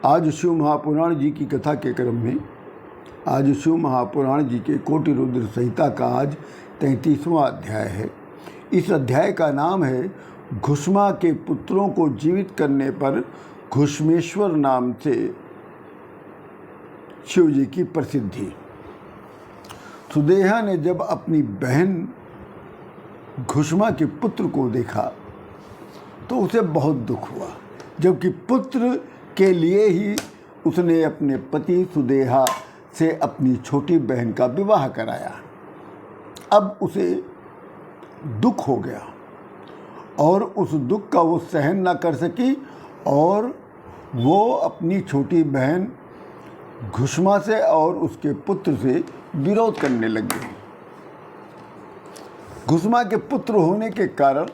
आज शिव महापुराण जी की कथा के क्रम में आज शिव महापुराण जी के कोटि रुद्र संहिता का आज 33वां अध्याय है। इस अध्याय का नाम है घुष्मा के पुत्रों को जीवित करने पर घुष्मेश्वर नाम से शिव जी की प्रसिद्धि। सुदेहा ने जब अपनी बहन घुष्मा के पुत्र को देखा तो उसे बहुत दुख हुआ, जबकि पुत्र के लिए ही उसने अपने पति सुदेहा से अपनी छोटी बहन का विवाह कराया। अब उसे दुख हो गया और उस दुख का वो सहन न कर सकी और वो अपनी छोटी बहन घुष्मा से और उसके पुत्र से विरोध करने लगी। घुष्मा के पुत्र होने के कारण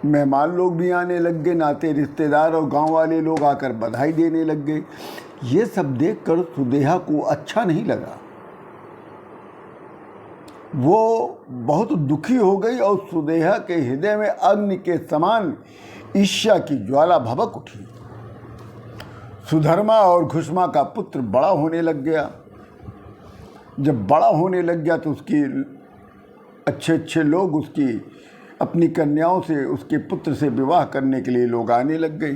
मेहमान लोग भी आने लग गए, नाते रिश्तेदार और गांव वाले लोग आकर बधाई देने लग गए। ये सब देखकर सुदेहा को अच्छा नहीं लगा। वो बहुत दुखी हो गई और सुदेहा के हृदय में अग्नि के समान ईर्ष्या की ज्वाला भभक उठी। सुधर्मा और घुष्मा का पुत्र बड़ा होने लग गया। जब बड़ा होने लग गया तो उसकी अच्छे लोग उसकी अपनी कन्याओं से उसके पुत्र से विवाह करने के लिए लोग आने लग गए।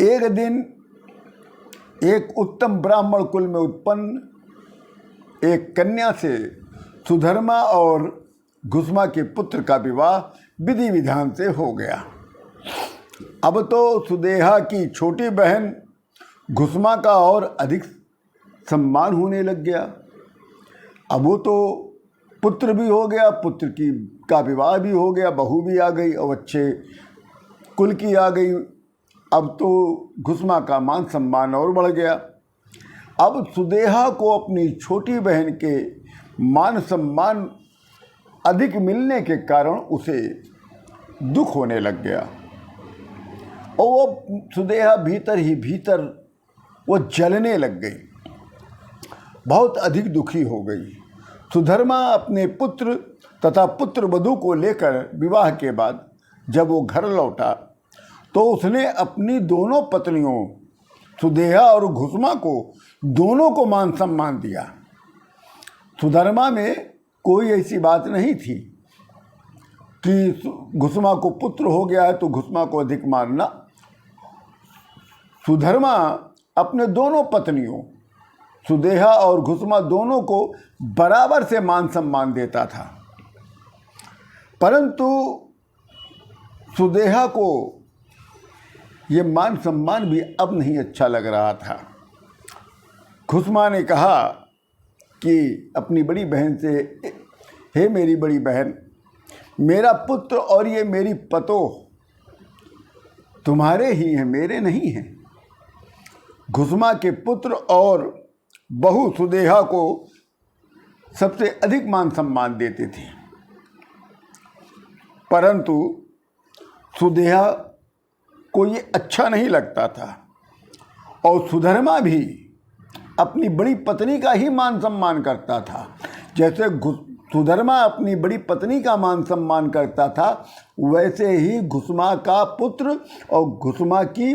एक दिन एक उत्तम ब्राह्मण कुल में उत्पन्न एक कन्या से सुधर्मा और घुष्मा के पुत्र का विवाह विधि विधान से हो गया। अब तो सुदेहा की छोटी बहन घुष्मा का और अधिक सम्मान होने लग गया। अब वो तो पुत्र भी हो गया, पुत्र का विवाह भी हो गया, बहू भी आ गई और अच्छे कुल की आ गई। अब तो घुष्मा का मान सम्मान और बढ़ गया। अब सुदेहा को अपनी छोटी बहन के मान सम्मान अधिक मिलने के कारण उसे दुख होने लग गया और वो सुदेहा भीतर ही भीतर वो जलने लग गई, बहुत अधिक दुखी हो गई। सुधर्मा अपने पुत्र तथा पुत्र वधू को लेकर विवाह के बाद जब वो घर लौटा तो उसने अपनी दोनों पत्नियों सुदेहा और घुष्मा को दोनों को मान सम्मान दिया। सुधर्मा में कोई ऐसी बात नहीं थी कि घुष्मा को पुत्र हो गया है तो घुष्मा को अधिक मानना। सुधर्मा अपने दोनों पत्नियों सुदेहा और घुष्मा दोनों को बराबर से मान सम्मान देता था, परंतु सुदेहा को ये मान सम्मान भी अब नहीं अच्छा लग रहा था। घुष्मा ने कहा कि अपनी बड़ी बहन से, हे मेरी बड़ी बहन, मेरा पुत्र और ये मेरी पतोह तुम्हारे ही हैं, मेरे नहीं हैं। घुष्मा के पुत्र और बहू सुदेहा को सबसे अधिक मान सम्मान देते थे, परंतु सुदेहा को ये अच्छा नहीं लगता था और सुधर्मा भी अपनी बड़ी पत्नी का ही मान सम्मान करता था। जैसे सुधर्मा अपनी बड़ी पत्नी का मान सम्मान करता था, वैसे ही घुष्मा का पुत्र और घुष्मा की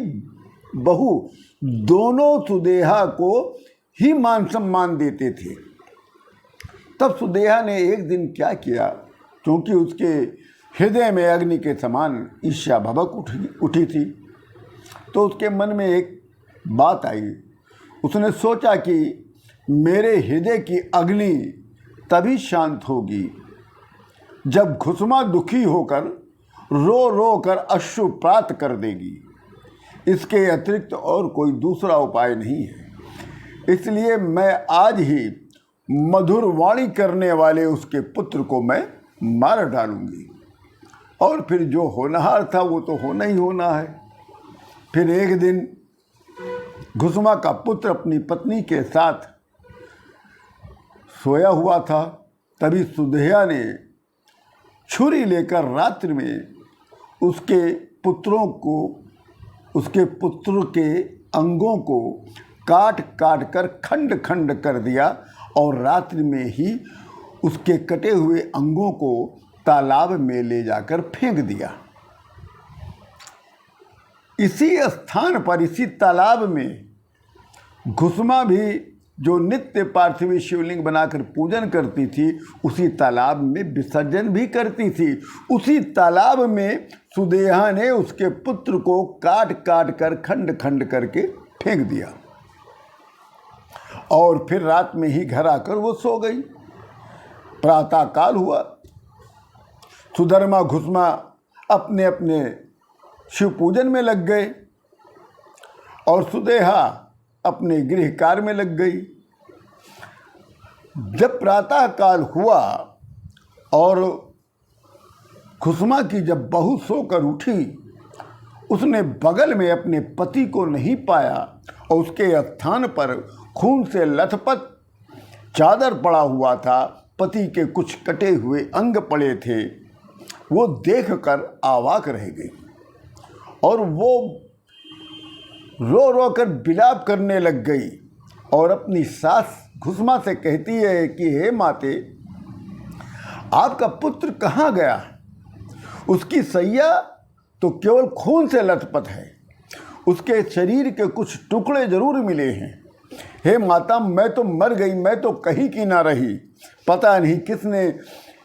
बहू दोनों सुदेहा को ही मान सम्मान देते थे। तब सुदेहा ने एक दिन क्या किया, क्योंकि उसके हृदय में अग्नि के समान ईर्ष्या भभक उठी थी, तो उसके मन में एक बात आई। उसने सोचा कि मेरे हृदय की अग्नि तभी शांत होगी जब घुष्मा दुखी होकर रो रो कर अश्रुपात कर देगी। इसके अतिरिक्त और कोई दूसरा उपाय नहीं है। इसलिए मैं आज ही मधुर वाणी करने वाले उसके पुत्र को मैं मार डालूंगी और फिर जो होनहार था वो तो होना ही होना है। फिर एक दिन घुष्मा का पुत्र अपनी पत्नी के साथ सोया हुआ था, तभी सुदेहा ने छुरी लेकर रात्रि में उसके पुत्र के अंगों को काट काट कर खंड खंड कर दिया और रात्रि में ही उसके कटे हुए अंगों को तालाब में ले जाकर फेंक दिया। इसी स्थान पर, इसी तालाब में घुसमा भी जो नित्य पार्थिव शिवलिंग बनाकर पूजन करती थी, उसी तालाब में विसर्जन भी करती थी। उसी तालाब में सुदेहा ने उसके पुत्र को काट काट कर, खंड खंड करके फेंक दिया और फिर रात में ही घर आकर वो सो गई। प्रातः काल हुआ, सुधर्मा घुसमा अपने अपने शिव पूजन में लग गए और सुदेहा अपने गृह कार्य में लग गई। जब प्रातः काल हुआ और खुसमा की जब बहू सोकर उठी, उसने बगल में अपने पति को नहीं पाया और उसके स्थान पर खून से लथपथ चादर पड़ा हुआ था, पति के कुछ कटे हुए अंग पड़े थे। वो देखकर अवाक रह गई और वो रो रो कर विलाप करने लग गई और अपनी सास घुसमा से कहती है कि हे माते, आपका पुत्र कहाँ गया? उसकी सैया तो केवल खून से लथपथ है, उसके शरीर के कुछ टुकड़े जरूर मिले हैं। हे माता, मैं तो मर गई, मैं तो कहीं की ना रही, पता नहीं किसने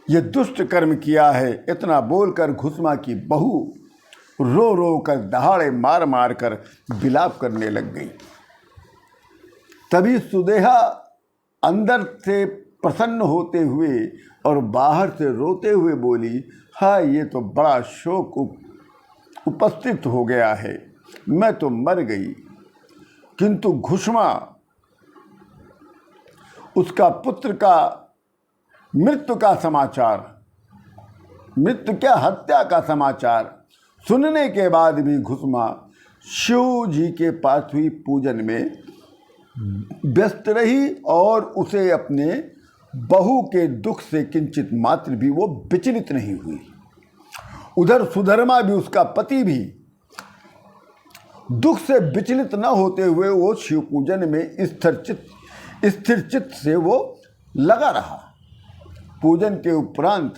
ये दुष्ट कर्म किया है। इतना बोलकर घुसमा की बहू रो रो कर दहाड़े मार मार कर विलाप करने लग गई। तभी सुदेहा अंदर से प्रसन्न होते हुए और बाहर से रोते हुए बोली, हाय, ये तो बड़ा शोक उपस्थित हो गया है, मैं तो मर गई। किंतु घुसमा उसका पुत्र का मृत्यु का समाचार, मृत्यु क्या, हत्या का समाचार सुनने के बाद भी घुसमा शिव जी के पार्थिव पूजन में व्यस्त रही और उसे अपने बहू के दुख से किंचित मात्र भी वो विचलित नहीं हुई। उधर सुधर्मा भी, उसका पति भी दुख से विचलित न होते हुए वो शिव पूजन में स्थिर चित्त से वो लगा रहा। पूजन के उपरांत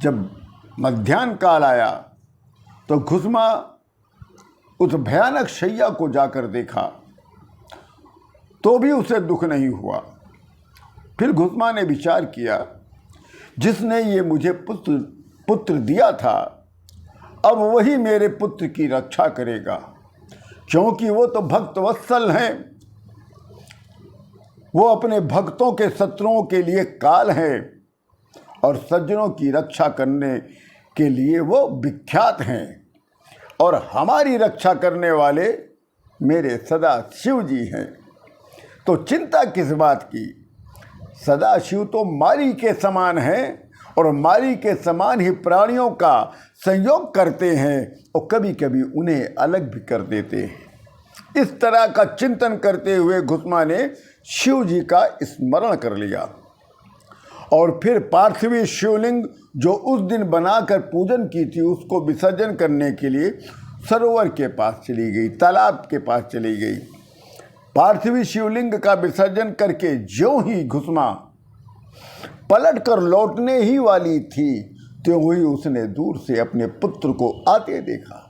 जब मध्याह्न काल आया तो घुसमा उस भयानक शैया को जाकर देखा तो भी उसे दुख नहीं हुआ। फिर घुसमा ने विचार किया, जिसने ये मुझे पुत्र दिया था, अब वही मेरे पुत्र की रक्षा करेगा, क्योंकि वो तो भक्त वत्सल हैं, वो अपने भक्तों के शत्रुओं के लिए काल हैं और सज्जनों की रक्षा करने के लिए वो विख्यात हैं, और हमारी रक्षा करने वाले मेरे सदा शिव जी हैं। तो चिंता किस बात की, सदा शिव तो मारी के समान हैं और मारी के समान ही प्राणियों का संयोग करते हैं और कभी कभी उन्हें अलग भी कर देते हैं। इस तरह का चिंतन करते हुए घुसमा ने शिव जी का स्मरण कर लिया और फिर पार्थिव शिवलिंग जो उस दिन बनाकर पूजन की थी, उसको विसर्जन करने के लिए सरोवर के पास चली गई, तालाब के पास चली गई। पार्थिव शिवलिंग का विसर्जन करके ज्यों ही घुसमा पलट कर लौटने ही वाली थी, त्यों ही उसने दूर से अपने पुत्र को आते देखा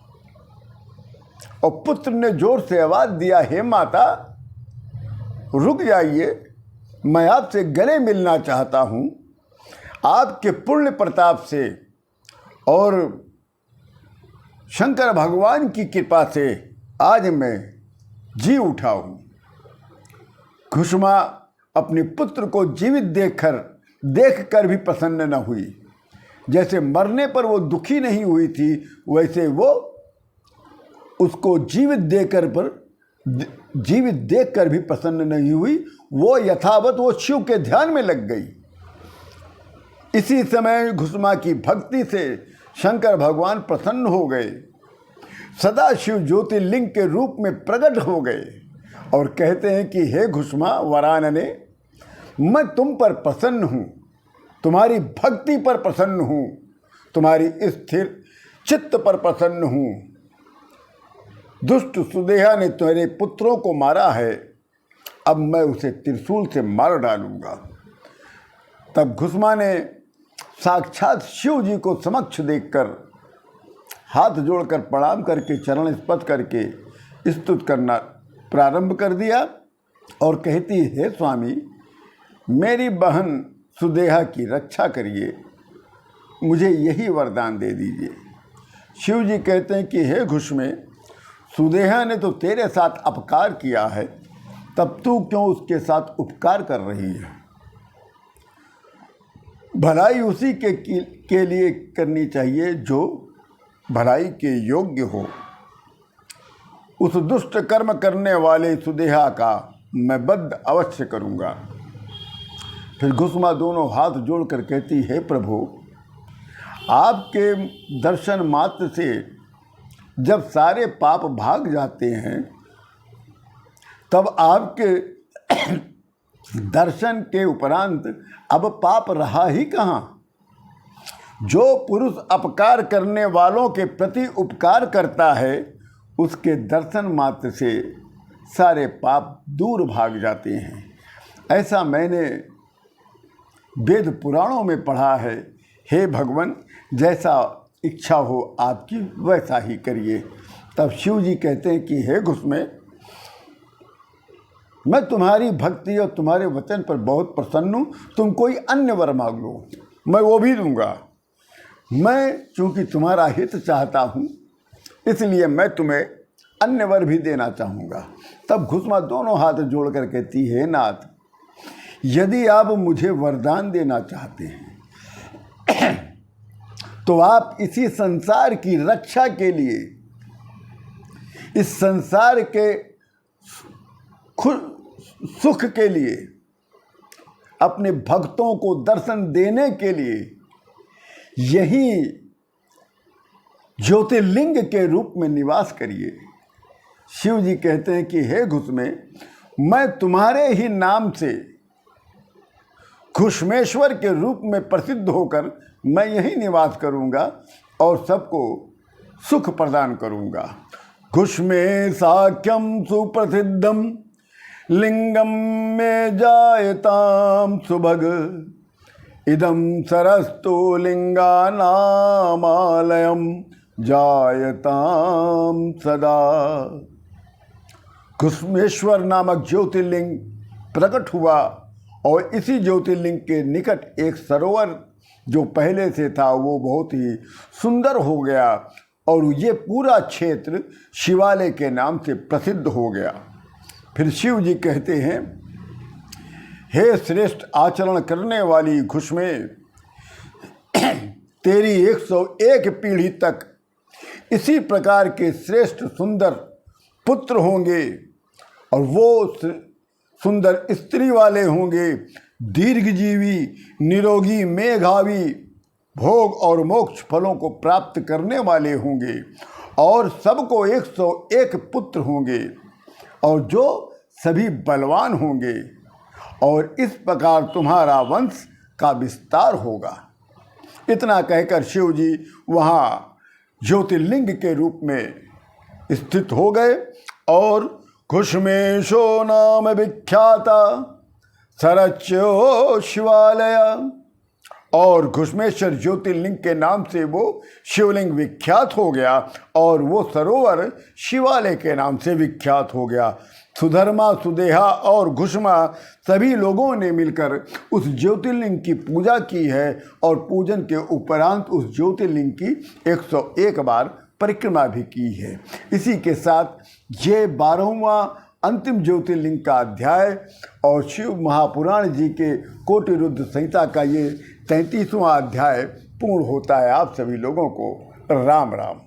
और पुत्र ने जोर से आवाज दिया, हे माता, रुक जाइए, मैं आपसे गले मिलना चाहता हूँ। आपके पुण्य प्रताप से और शंकर भगवान की कृपा से आज मैं जी उठा हूँ। घुसमा अपने पुत्र को जीवित देखकर भी प्रसन्न न हुई। जैसे मरने पर वो दुखी नहीं हुई थी, वैसे वो उसको जीवित देखकर भी प्रसन्न नहीं हुई। वो यथावत वो शिव के ध्यान में लग गई। इसी समय घुसमा की भक्ति से शंकर भगवान प्रसन्न हो गए, सदा शिव ज्योतिर्लिंग के रूप में प्रकट हो गए और कहते हैं कि हे घुसमा वरानने, मैं तुम पर प्रसन्न हूँ, तुम्हारी भक्ति पर प्रसन्न हूँ, तुम्हारी स्थिर चित्त पर प्रसन्न हूँ। दुष्ट सुदेहा ने तुम्हारे पुत्रों को मारा है, अब मैं उसे त्रिशूल से मार डालूंगा। तब घुसमा ने साक्षात शिव जी को समक्ष देखकर हाथ जोड़कर प्रणाम करके चरण स्पर्श करके स्तुति करना प्रारंभ कर दिया और कहती है, स्वामी मेरी बहन सुदेहा की रक्षा करिए, मुझे यही वरदान दे दीजिए। शिव जी कहते हैं कि हे घुष्मे, सुदेहा ने तो तेरे साथ अपकार किया है, तब तू क्यों उसके साथ उपकार कर रही है? भलाई उसी के लिए करनी चाहिए जो भलाई के योग्य हो। उस दुष्ट कर्म करने वाले सुदेहा का मैं वध अवश्य करूँगा। फिर घुष्मा दोनों हाथ जोड़कर कहती है, प्रभु आपके दर्शन मात्र से जब सारे पाप भाग जाते हैं, तब आपके दर्शन के उपरांत अब पाप रहा ही कहाँ। जो पुरुष अपकार करने वालों के प्रति उपकार करता है, उसके दर्शन मात्र से सारे पाप दूर भाग जाते हैं। ऐसा मैंने वेद पुराणों में पढ़ा है। हे भगवान, जैसा इच्छा हो आपकी वैसा ही करिए। तब शिव जी कहते हैं कि हे घुष्मे, मैं तुम्हारी भक्ति और तुम्हारे वचन पर बहुत प्रसन्न हूँ। तुम कोई अन्य वर मांग लो, मैं वो भी दूंगा। मैं चूँकि तुम्हारा हित चाहता हूँ, इसलिए मैं तुम्हें अन्य वर भी देना चाहूँगा। तब घुष्मा दोनों हाथ जोड़कर कहती है, नाथ यदि आप मुझे वरदान देना चाहते हैं तो आप इसी संसार की रक्षा के लिए, इस संसार के सुख के लिए, अपने भक्तों को दर्शन देने के लिए यही ज्योतिर्लिंग के रूप में निवास करिए। शिव जी कहते हैं कि हे घुष्मे, मैं तुम्हारे ही नाम से घुष्मेश्वर के रूप में प्रसिद्ध होकर मैं यही निवास करूंगा और सबको सुख प्रदान करूंगा। घुष्मे साख्यम सुप्रसिद्धम लिंगम में जायताम सुभग, इदम सरस्तु लिंगानामालयम जायताम सदा। घुष्मेश्वर नामक ज्योतिर्लिंग प्रकट हुआ और इसी ज्योतिर्लिंग के निकट एक सरोवर जो पहले से था वो बहुत ही सुंदर हो गया और ये पूरा क्षेत्र शिवालय के नाम से प्रसिद्ध हो गया। फिर शिव जी कहते हैं, हे श्रेष्ठ आचरण करने वाली घुष्मे, तेरी 101 पीढ़ी तक इसी प्रकार के श्रेष्ठ सुंदर पुत्र होंगे और वो सुंदर स्त्री वाले होंगे, दीर्घजीवी, निरोगी, मेघावी, भोग और मोक्ष फलों को प्राप्त करने वाले होंगे और सबको 101 पुत्र होंगे और जो सभी बलवान होंगे और इस प्रकार तुम्हारा वंश का विस्तार होगा। इतना कहकर शिव जी वहाँ ज्योतिर्लिंग के रूप में स्थित हो गए और घुष्मेशो नाम विख्याता सरच्यो शिवालय, और घुष्मेश्वर ज्योतिर्लिंग के नाम से वो शिवलिंग विख्यात हो गया और वो सरोवर शिवालय के नाम से विख्यात हो गया। सुधर्मा, सुदेहा और घुष्मा सभी लोगों ने मिलकर उस ज्योतिर्लिंग की पूजा की है और पूजन के उपरांत उस ज्योतिर्लिंग की 101 बार परिक्रमा भी की है। इसी के साथ ये 12वां अंतिम ज्योतिर्लिंग का अध्याय और शिव महापुराण जी के कोटि रुद्र संहिता का ये 33वां अध्याय पूर्ण होता है। आप सभी लोगों को राम राम।